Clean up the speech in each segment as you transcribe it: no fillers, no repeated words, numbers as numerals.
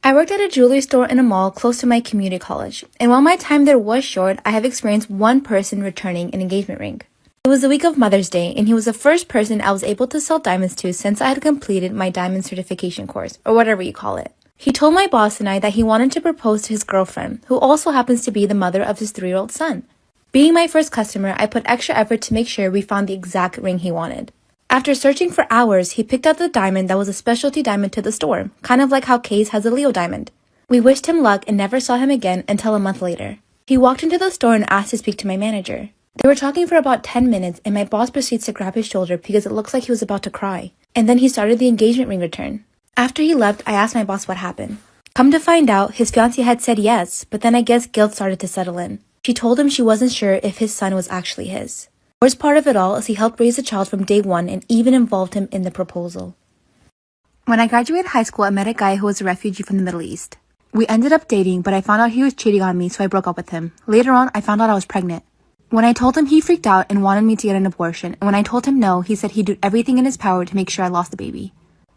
I worked at a jewelry store in a mall close to my community college, and while my time there was short, I have experienced one person returning an engagement ring. It was the week of Mother's Day, and he was the first person I was able to sell diamonds to since I had completed my diamond certification course, or whatever you call it. He told my boss and I that he wanted to propose to his girlfriend, who also happens to be the mother of his 3-year-old son. Being my first customer, I put extra effort to make sure we found the exact ring he wanted. After searching for hours, he picked out the diamond that was a specialty diamond to the store, kind of like how Kay's has a Leo diamond. We wished him luck and never saw him again until a month later. He walked into the store and asked to speak to my manager. They were talking for about 10 minutes and my boss proceeds to grab his shoulder because it looks like he was about to cry. And then he started the engagement ring return. After he left, I asked my boss what happened. Come to find out, his fiancée had said yes, but then I guess guilt started to settle in. She told him she wasn't sure if his son was actually his. Worst part of it all is he helped raise the child from day one and even involved him in the proposal. When I graduated high school, I met a guy who was a refugee from the Middle East. We ended up dating, but I found out he was cheating on me, so I broke up with him. Later on, I found out I was pregnant. When I told him, he freaked out and wanted me to get an abortion, and when I told him no, he said he'd do everything in his power to make sure I lost the baby.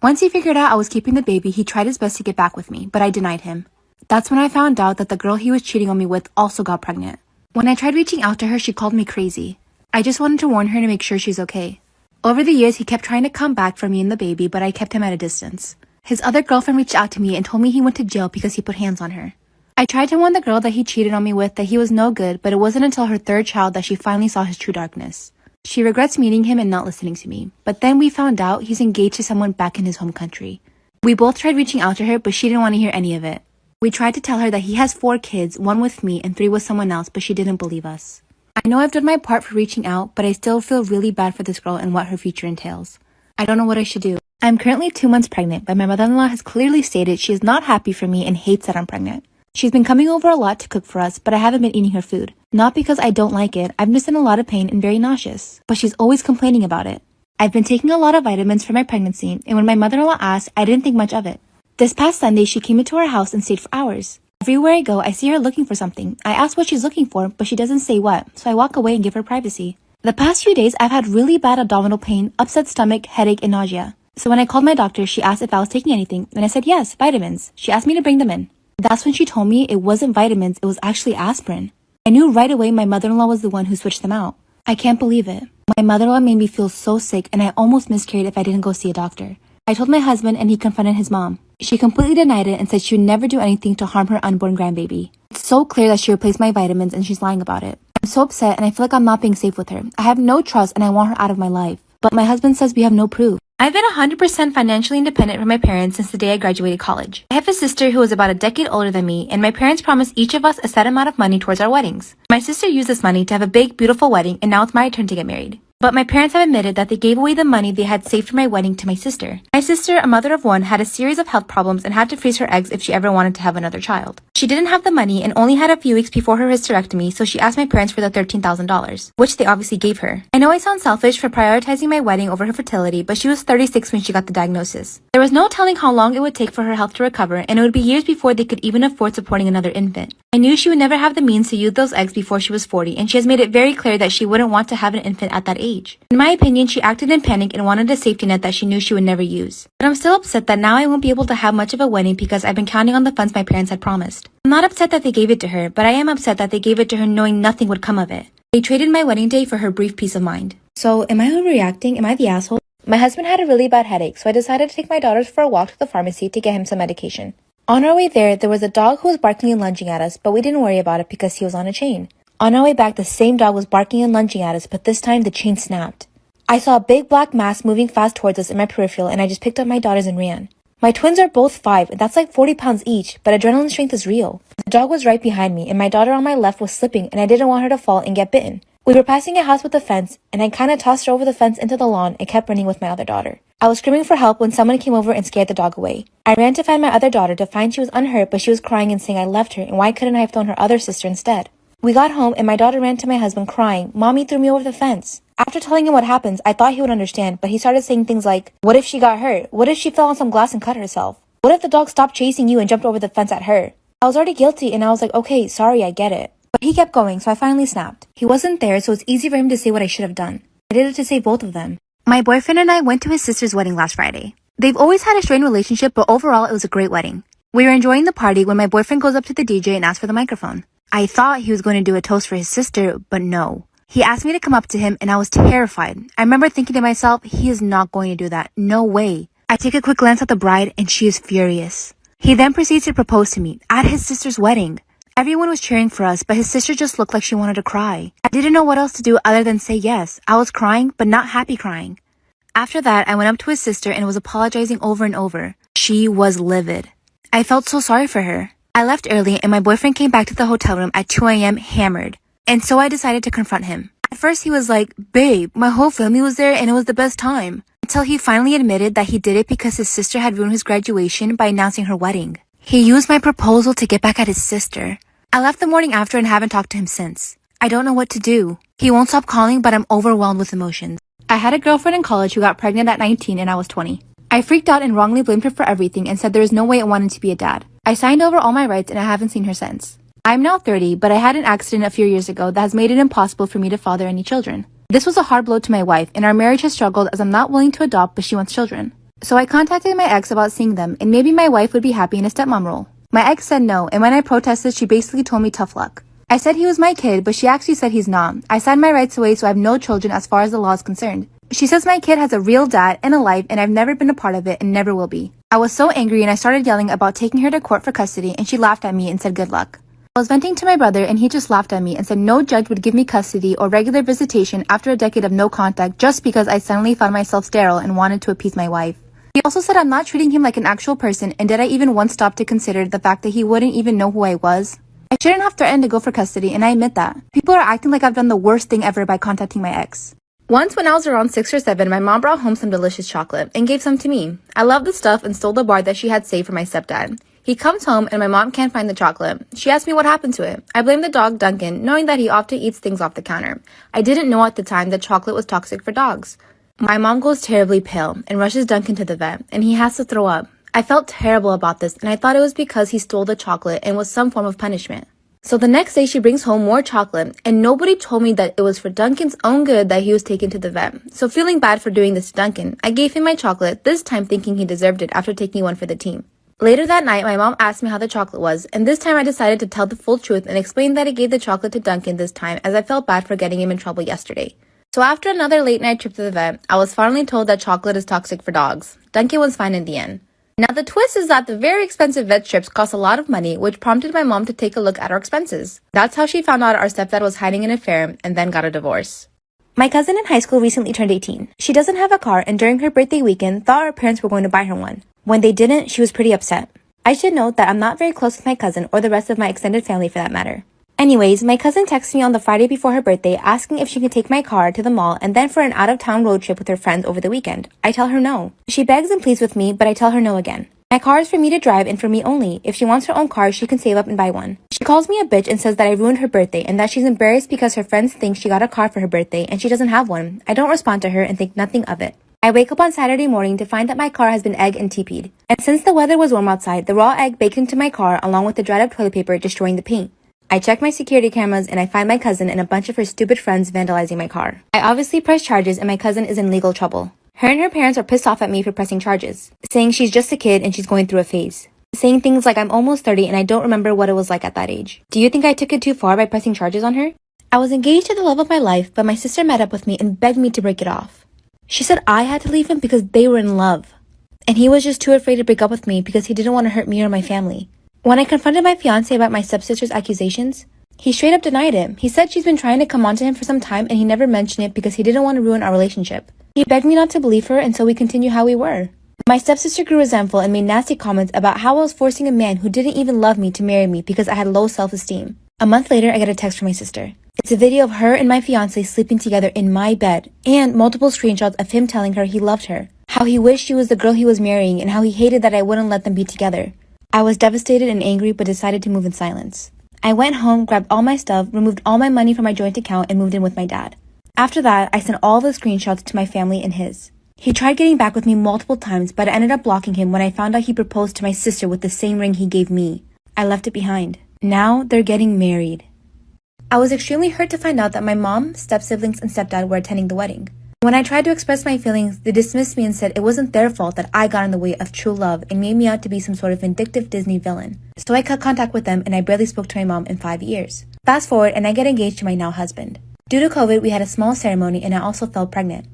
Once he figured out I was keeping the baby, he tried his best to get back with me, but I denied him. That's when I found out that the girl he was cheating on me with also got pregnant. When I tried reaching out to her, she called me crazy. I just wanted to warn her to make sure she's okay. Over the years, he kept trying to come back for me and the baby, but I kept him at a distance. His other girlfriend reached out to me and told me he went to jail because he put hands on her. I tried to warn the girl that he cheated on me with that he was no good, but it wasn't until her third child that she finally saw his true darkness. She regrets meeting him and not listening to me, but then we found out he's engaged to someone back in his home country. We both tried reaching out to her, but she didn't want to hear any of it. We tried to tell her that he has 4 kids, 1 with me and 3 with someone else, but she didn't believe us. I know I've done my part for reaching out, but I still feel really bad for this girl and what her future entails. I don't know what I should do. I'm currently 2 months pregnant, but my mother-in-law has clearly stated she is not happy for me and hates that I'm pregnant. She's been coming over a lot to cook for us, but I haven't been eating her food. Not because I don't like it, I'm just in a lot of pain and very nauseous, but she's always complaining about it. I've been taking a lot of vitamins for my pregnancy, and when my mother-in-law asked, I didn't think much of it. This past Sunday, she came into our house and stayed for hours. Everywhere I go, I see her looking for something. I ask what she's looking for, but she doesn't say what, so I walk away and give her privacy. The past few days, I've had really bad abdominal pain, upset stomach, headache, and nausea. So when I called my doctor, she asked if I was taking anything, and I said yes, vitamins. She asked me to bring them in. That's when she told me it wasn't vitamins, it was actually aspirin. I knew right away my mother-in-law was the one who switched them out. I can't believe it. My mother-in-law made me feel so sick, and I almost miscarried if I didn't go see a doctor. I told my husband and he confronted his mom. She completely denied it and said she would never do anything to harm her unborn grandbaby. It's so clear that she replaced my vitamins and she's lying about it. I'm so upset and I feel like I'm not being safe with her. I have no trust and I want her out of my life. But my husband says we have no proof. I've been 100% financially independent from my parents since the day I graduated college. I have a sister who is about a decade older than me, and my parents promised each of us a set amount of money towards our weddings. My sister used this money to have a big, beautiful wedding, and now it's my turn to get married. But my parents have admitted that they gave away the money they had saved for my wedding to my sister. My sister, a mother of 1, had a series of health problems and had to freeze her eggs if she ever wanted to have another child. She didn't have the money and only had a few weeks before her hysterectomy, so she asked my parents for the $13,000, which they obviously gave her. I know I sound selfish for prioritizing my wedding over her fertility, but she was 36 when she got the diagnosis. There was no telling how long it would take for her health to recover, and it would be years before they could even afford supporting another infant. I knew she would never have the means to use those eggs before she was 40, and she has made it very clear that she wouldn't want to have an infant at that age. In my opinion, she acted in panic and wanted a safety net that she knew she would never use. But I'm still upset that now I won't be able to have much of a wedding because I've been counting on the funds my parents had promised. I'm not upset that they gave it to her, but I am upset that they gave it to her knowing nothing would come of it. They traded my wedding day for her brief peace of mind. So, am I overreacting? Am I the asshole? My husband had a really bad headache, so I decided to take my daughters for a walk to the pharmacy to get him some medication. On our way there was a dog who was barking and lunging at us, but we didn't worry about it because he was on a chain. On our way back, the same dog was barking and lunging at us, but this time the chain snapped. I saw a big black mass moving fast towards us in my peripheral, and I just picked up my daughters and ran. My twins are both 5, and that's like 40 pounds each, but adrenaline strength is real. The dog was right behind me, and my daughter on my left was slipping, and I didn't want her to fall and get bitten. We were passing a house with a fence, and I kinda tossed her over the fence into the lawn and kept running with my other daughter. I was screaming for help when someone came over and scared the dog away. I ran to find my other daughter to find she was unhurt, but she was crying and saying I left her, and why couldn't I have thrown her other sister instead? We got home, and my daughter ran to my husband crying, "Mommy threw me over the fence." After telling him what happened, I thought he would understand, but he started saying things like, what if she got hurt? What if she fell on some glass and cut herself? What if the dog stopped chasing you and jumped over the fence at her? I was already guilty, and I was like, okay, sorry, I get it. But he kept going, so I finally snapped. He wasn't there, so it's easy for him to say what I should have done. I did it to save both of them. My boyfriend and I went to his sister's wedding last Friday. They've always had a strained relationship, but overall it was a great wedding. We were enjoying the party when my boyfriend goes up to the DJ and asks for the microphone. I thought he was going to do a toast for his sister, but no. He asked me to come up to him and I was terrified. I remember thinking to myself, he is not going to do that. No way. I take a quick glance at the bride and she is furious. He then proceeds to propose to me at his sister's wedding. Everyone was cheering for us, but his sister just looked like she wanted to cry. I didn't know what else to do other than say yes. I was crying, but not happy crying. After that, I went up to his sister and was apologizing over and over. She was livid. I felt so sorry for her. I left early and my boyfriend came back to the hotel room at 2 a.m. hammered. And so I decided to confront him. At first he was like, "Babe, my whole family was there and it was the best time." Until he finally admitted that he did it because his sister had ruined his graduation by announcing her wedding. He used my proposal to get back at his sister. I left the morning after and haven't talked to him since. I don't know what to do. He won't stop calling, but I'm overwhelmed with emotions. I had a girlfriend in college who got pregnant at 19 and I was 20. I freaked out and wrongly blamed her for everything and said there was no way I wanted to be a dad. I signed over all my rights and I haven't seen her since. I'm now 30, but I had an accident a few years ago that has made it impossible for me to father any children. This was a hard blow to my wife, and our marriage has struggled as I'm not willing to adopt, but she wants children. So I contacted my ex about seeing them, and maybe my wife would be happy in a stepmom role. My ex said no, and when I protested, she basically told me tough luck. I said he was my kid, but she actually said he's not. I signed my rights away, so I have no children as far as the law is concerned. She says my kid has a real dad and a life, and I've never been a part of it and never will be. I was so angry and I started yelling about taking her to court for custody, and she laughed at me and said good luck. I was venting to my brother and he just laughed at me and said no judge would give me custody or regular visitation after a decade of no contact just because I suddenly found myself sterile and wanted to appease my wife. He also said I'm not treating him like an actual person, and did I even once stop to consider the fact that he wouldn't even know who I was? I shouldn't have threatened to go for custody, and I admit that. People are acting like I've done the worst thing ever by contacting my ex. Once when I was around 6 or 7, my mom brought home some delicious chocolate and gave some to me. I loved the stuff and stole the bar that she had saved for my stepdad. He comes home and my mom can't find the chocolate. She asked me what happened to it. I blame the dog Duncan, knowing that he often eats things off the counter. I didn't know at the time that chocolate was toxic for dogs. My mom goes terribly pale and rushes Duncan to the vet, and he has to throw up. I felt terrible about this, and I thought it was because he stole the chocolate and was some form of punishment. So the next day she brings home more chocolate, and nobody told me that it was for Duncan's own good that he was taken to the vet. So feeling bad for doing this to Duncan, I gave him my chocolate, this time thinking he deserved it after taking one for the team. Later that night, my mom asked me how the chocolate was, and this time I decided to tell the full truth and explain that I gave the chocolate to Duncan this time as I felt bad for getting him in trouble yesterday. So after another late night trip to the vet, I was finally told that chocolate is toxic for dogs. Duncan was fine in the end. Now the twist is that the very expensive vet trips cost a lot of money, which prompted my mom to take a look at our expenses. That's how she found out our stepdad was hiding an affair and then got a divorce. My cousin in high school recently turned 18. She doesn't have a car, and during her birthday weekend, thought her parents were going to buy her one. When they didn't, she was pretty upset. I should note that I'm not very close with my cousin or the rest of my extended family for that matter. Anyways, my cousin texted me on the Friday before her birthday asking if she could take my car to the mall and then for an out-of-town road trip with her friends over the weekend. I tell her no. She begs and pleads with me, but I tell her no again. My car is for me to drive and for me only. If she wants her own car, she can save up and buy one. She calls me a bitch and says that I ruined her birthday and that she's embarrassed because her friends think she got a car for her birthday and she doesn't have one. I don't respond to her and think nothing of it. I wake up on Saturday morning to find that my car has been egg and TP'd. And since the weather was warm outside, the raw egg baked into my car along with the dried up toilet paper destroying the paint. I check my security cameras and I find my cousin and a bunch of her stupid friends vandalizing my car. I obviously press charges and my cousin is in legal trouble. Her and her parents are pissed off at me for pressing charges, saying she's just a kid and she's going through a phase. Saying things like I'm almost 30 and I don't remember what it was like at that age. Do you think I took it too far by pressing charges on her? I was engaged to the love of my life, but my sister met up with me and begged me to break it off. She said I had to leave him because they were in love. And he was just too afraid to break up with me because he didn't want to hurt me or my family. When I confronted my fiancé about my stepsister's accusations, he straight up denied it. He said she's been trying to come on to him for some time and he never mentioned it because he didn't want to ruin our relationship. He begged me not to believe her and so we continue how we were. My stepsister grew resentful and made nasty comments about how I was forcing a man who didn't even love me to marry me because I had low self-esteem. A month later, I get a text from my sister. It's a video of her and my fiancé sleeping together in my bed and multiple screenshots of him telling her he loved her, how he wished she was the girl he was marrying, and how he hated that I wouldn't let them be together. I was devastated and angry but decided to move in silence. I went home, grabbed all my stuff, removed all my money from my joint account, and moved in with my dad. After that, I sent all the screenshots to my family and his. He tried getting back with me multiple times, but I ended up blocking him when I found out he proposed to my sister with the same ring he gave me. I left it behind. Now they're getting married. I was extremely hurt to find out that my mom, step-siblings, and stepdad were attending the wedding. When I tried to express my feelings, they dismissed me and said it wasn't their fault that I got in the way of true love and made me out to be some sort of vindictive Disney villain. So I cut contact with them and I barely spoke to my mom in 5 years. Fast forward and I get engaged to my now husband. Due to COVID, we had a small ceremony and I also fell pregnant.